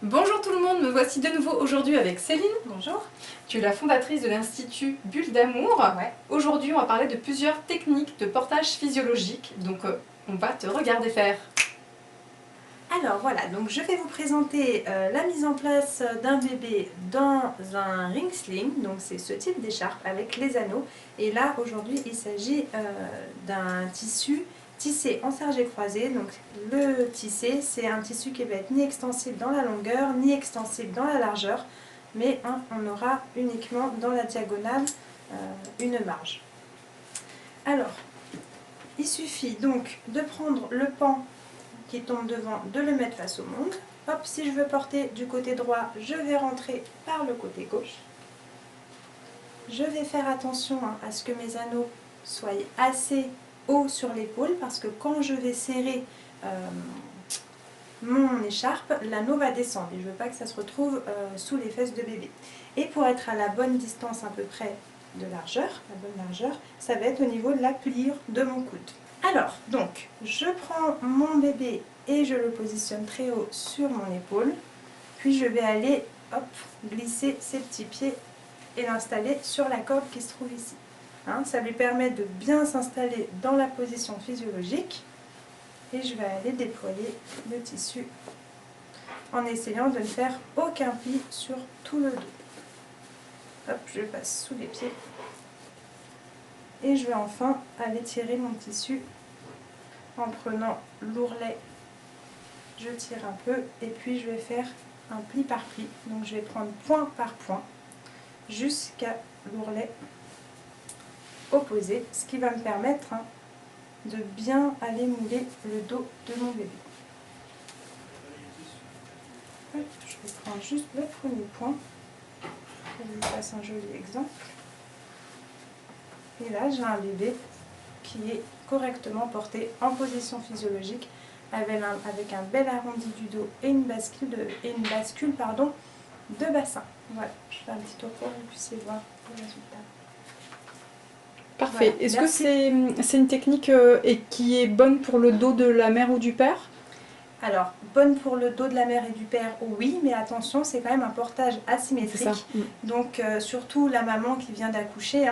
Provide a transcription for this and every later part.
Bonjour tout le monde, me voici de nouveau aujourd'hui avec Céline. Bonjour. Tu es la fondatrice de l'Institut Bulle d'Amour. Ouais. Aujourd'hui on va parler de plusieurs techniques de portage physiologique, donc on va te regarder faire. Alors voilà, donc je vais vous présenter la mise en place d'un bébé dans un ring sling, donc c'est ce type d'écharpe avec les anneaux. Et là aujourd'hui il s'agit d'un tissu tissé en serge croisé. Donc le tissé, c'est un tissu qui va être ni extensible dans la longueur ni extensible dans la largeur, mais on aura uniquement dans la diagonale une marge. Alors il suffit donc de prendre le pan qui tombe devant, de le mettre face au monde. Hop, si je veux porter du côté droit, je vais rentrer par le côté gauche. Je vais faire attention à ce que mes anneaux soient assez hauts sur l'épaule, parce que quand je vais serrer mon écharpe, l'anneau va descendre et je ne veux pas que ça se retrouve sous les fesses de bébé. Et pour être à la bonne distance à peu près de largeur, la bonne largeur, ça va être au niveau de la pliure de mon coude. Alors, donc, je prends mon bébé et je le positionne très haut sur mon épaule, puis je vais aller, hop, glisser ses petits pieds et l'installer sur la corde qui se trouve ici. Ça lui permet de bien s'installer dans la position physiologique, et je vais aller déployer le tissu en essayant de ne faire aucun pli sur tout le dos. Hop, je passe sous les pieds. Et je vais enfin aller tirer mon tissu en prenant l'ourlet. Je tire un peu et puis je vais faire un pli par pli. Donc je vais prendre point par point jusqu'à l'ourlet opposé, ce qui va me permettre de bien aller mouler le dos de mon bébé. Je vais prendre juste le premier point. Je vous passe un joli exemple. Et là, j'ai un bébé qui est correctement porté en position physiologique avec un bel arrondi du dos et une bascule de bassin. Voilà, je fais un petit tour pour que vous puissiez voir le résultat. Parfait. Voilà, est-ce que c'est une technique qui est bonne pour le dos de la mère ou du père? Alors, bonne pour le dos de la mère et du père, oui, mais attention, c'est quand même un portage asymétrique. Donc, surtout la maman qui vient d'accoucher,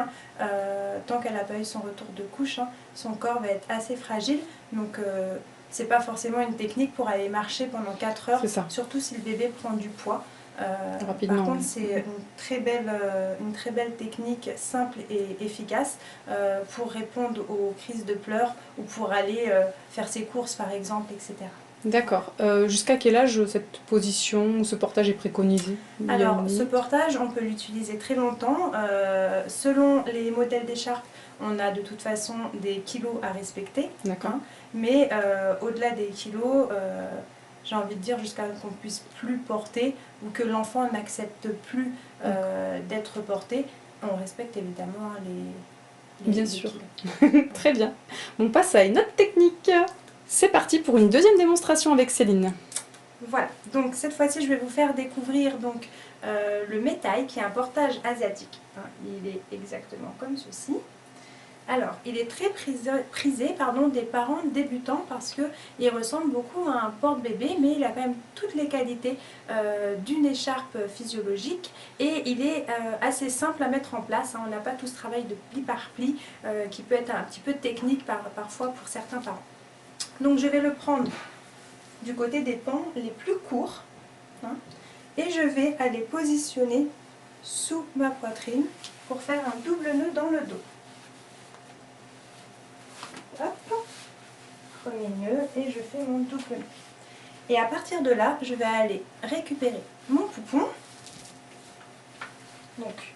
tant qu'elle n'a pas eu son retour de couche, son corps va être assez fragile. Donc, c'est pas forcément une technique pour aller marcher pendant 4 heures, surtout si le bébé prend du poids. Par contre, c'est une très belle technique simple et efficace pour répondre aux crises de pleurs ou pour aller faire ses courses, par exemple, etc. D'accord. Jusqu'à quel âge cette position ou ce portage est préconisé? Alors, ce portage, on peut l'utiliser très longtemps. Selon les modèles d'écharpe, on a de toute façon des kilos à respecter. D'accord. Mais au-delà des kilos, j'ai envie de dire jusqu'à qu'on ne puisse plus porter ou que l'enfant n'accepte plus d'être porté, on respecte évidemment les Bien les sûr. kilos. Très bien. On passe à une autre technique. C'est parti pour une deuxième démonstration avec Céline. Voilà, donc cette fois-ci je vais vous faire découvrir donc, le métail qui est un portage asiatique. Il est exactement comme ceci. Alors, il est très prisé des parents débutants parce qu'il ressemble beaucoup à un porte-bébé, mais il a quand même toutes les qualités d'une écharpe physiologique et il est assez simple à mettre en place. On n'a pas tout ce travail de pli par pli qui peut être un petit peu technique parfois pour certains parents. Donc je vais le prendre du côté des pans les plus courts et je vais aller positionner sous ma poitrine pour faire un double nœud dans le dos. Hop, premier nœud et je fais mon double nœud. Et à partir de là, je vais aller récupérer mon poupon. Donc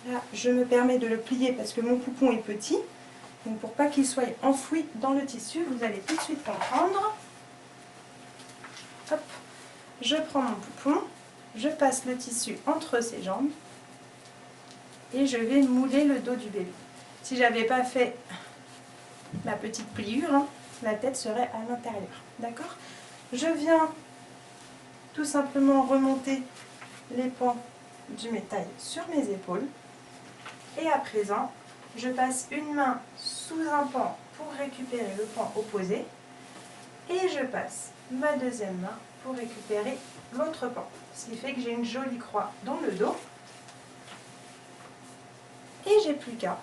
là, je me permets de le plier parce que mon poupon est petit. Donc pour pas qu'il soit enfoui dans le tissu, vous allez tout de suite comprendre. Hop, je prends mon poupon, je passe le tissu entre ses jambes et je vais mouler le dos du bébé. Si j'avais pas fait ma petite pliure, la tête serait à l'intérieur. D'accord? Je viens tout simplement remonter les pans du métail sur mes épaules. Et à présent, je passe une main sous un pan pour récupérer le pan opposé. Et je passe ma deuxième main pour récupérer l'autre pan. Ce qui fait que j'ai une jolie croix dans le dos. Et j'ai plus qu'à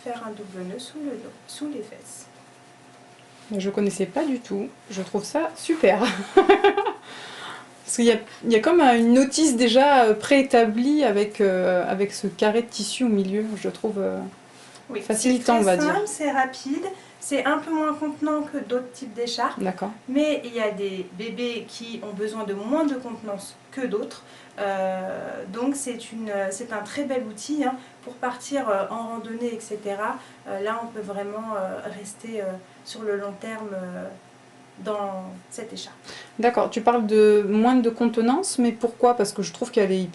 faire un double nœud sous le dos, sous les fesses. Je connaissais pas du tout, je trouve ça super. Parce qu'il y a comme une notice déjà préétablie avec, avec ce carré de tissu au milieu, je trouve Oui, facilitant, on va dire. C'est rapide, c'est un peu moins contenant que d'autres types d'écharpes. D'accord. Mais il y a des bébés qui ont besoin de moins de contenance que d'autres. Donc c'est un très bel outil hein, pour partir en randonnée, etc. Là, on peut vraiment rester sur le long terme dans cette écharpe. D'accord, tu parles de moins de contenance, mais pourquoi? Parce que je trouve qu'elle est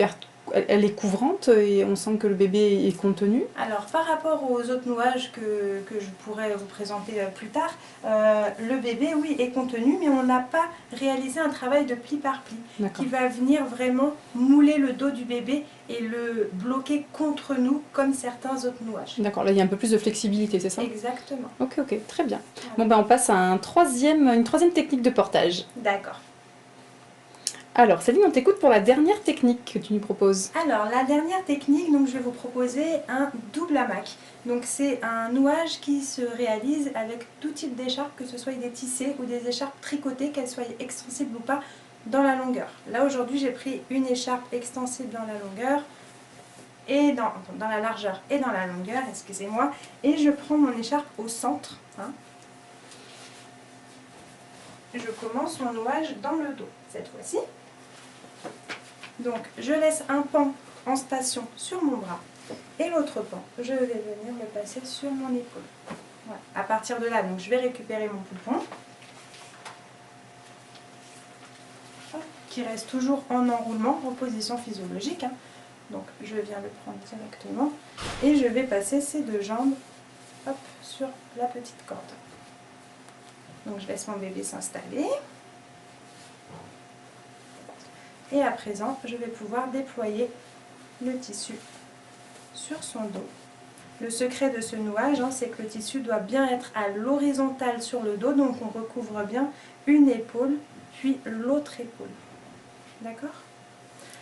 elle est couvrante et on sent que le bébé est contenu. Alors par rapport aux autres nouages que je pourrais vous présenter plus tard, le bébé oui est contenu, mais on n'a pas réalisé un travail de pli par pli qui va venir vraiment mouler le dos du bébé et le bloquer contre nous comme certains autres nouages. D'accord, là il y a un peu plus de flexibilité, c'est ça? Exactement. Ok, ok, très bien. Voilà. Bon ben on passe à une troisième technique de portage. D'accord. Alors Céline, on t'écoute pour la dernière technique que tu nous proposes. Alors la dernière technique, donc, je vais vous proposer un double hamac. Donc c'est un nouage qui se réalise avec tout type d'écharpe, que ce soit des tissés ou des écharpes tricotées, qu'elles soient extensibles ou pas, dans la longueur. Là aujourd'hui j'ai pris une écharpe extensible dans la longueur, et dans la largeur et dans la longueur, excusez-moi, et je prends mon écharpe au centre. Hein. Je commence mon nouage dans le dos cette fois-ci. Donc je laisse un pan en station sur mon bras et l'autre pan, je vais venir le passer sur mon épaule. Voilà. À partir de là, donc, je vais récupérer mon poupon qui reste toujours en enroulement, en position physiologique. Hein. Donc je viens le prendre directement et je vais passer ces deux jambes hop, sur la petite corde. Donc je laisse mon bébé s'installer. Et à présent, je vais pouvoir déployer le tissu sur son dos. Le secret de ce nouage, hein, c'est que le tissu doit bien être à l'horizontale sur le dos, donc on recouvre bien une épaule, puis l'autre épaule. D'accord?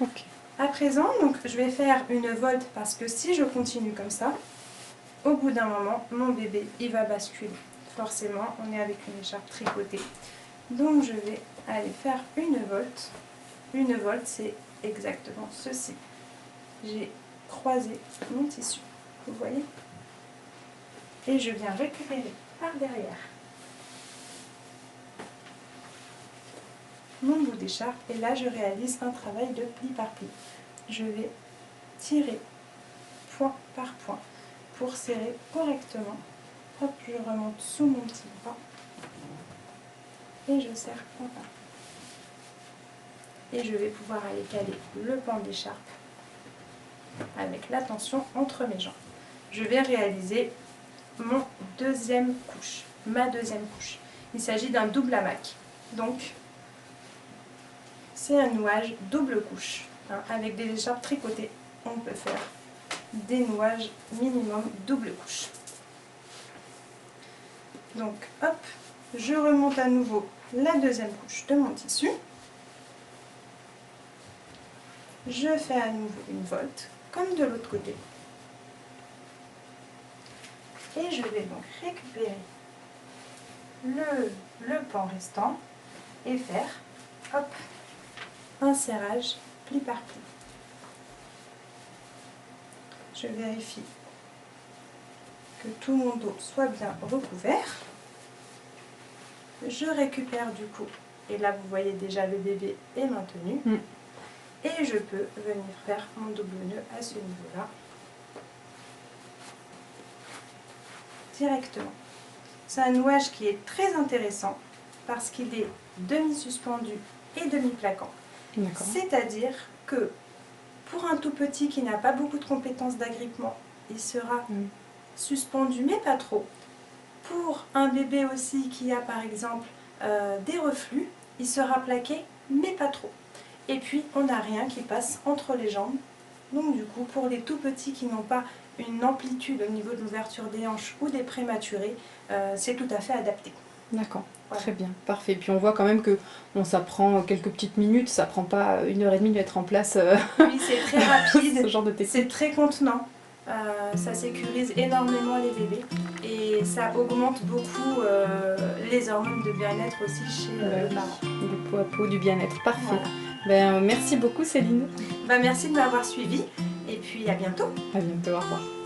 Ok. À présent, donc, je vais faire une volte parce que si je continue comme ça, au bout d'un moment, mon bébé, il va basculer. Forcément, on est avec une écharpe tricotée. Donc je vais aller faire une volte. Une volte, c'est exactement ceci. J'ai croisé mon tissu, vous voyez? Et je viens récupérer par derrière mon bout d'écharpe. Et là, je réalise un travail de pli par pli. Je vais tirer point par point pour serrer correctement. Hop, je remonte sous mon petit bras et je serre point par point. Et je vais pouvoir aller caler le pan d'écharpe avec la tension entre mes jambes. Je vais réaliser mon deuxième couche, ma deuxième couche. Il s'agit d'un double hamac. Donc, c'est un nouage double couche. Hein, avec des écharpes tricotées, on peut faire des nouages minimum double couche. Donc, hop, je remonte à nouveau la deuxième couche de mon tissu. Je fais à nouveau une volte, comme de l'autre côté. Et je vais donc récupérer le pan restant et faire, hop, un serrage pli par pli. Je vérifie que tout mon dos soit bien recouvert. Je récupère du coup, et là vous voyez déjà le bébé est maintenu. Et je peux venir faire mon double nœud à ce niveau-là, directement. C'est un nouage qui est très intéressant parce qu'il est demi-suspendu et demi-plaquant. C'est-à-dire que pour un tout petit qui n'a pas beaucoup de compétences d'agrippement, il sera suspendu mais pas trop. Pour un bébé aussi qui a par exemple des reflux, il sera plaqué mais pas trop. Et puis on n'a rien qui passe entre les jambes. Donc du coup, pour les tout petits qui n'ont pas une amplitude au niveau de l'ouverture des hanches ou des prématurés, c'est tout à fait adapté. D'accord. Voilà. Très bien, parfait. Puis on voit quand même que bon, ça prend quelques petites minutes, ça prend pas 1 heure et demie de mettre en place Oui, c'est très rapide, ce genre de technique. c'est très contenant. Ça sécurise énormément les bébés et ça augmente beaucoup les hormones de bien-être aussi chez le parent. Du pot à pot, du bien-être, parfait. Voilà. Ben, merci beaucoup Céline. Bah, merci de m'avoir suivi et puis à bientôt. À bientôt, au revoir.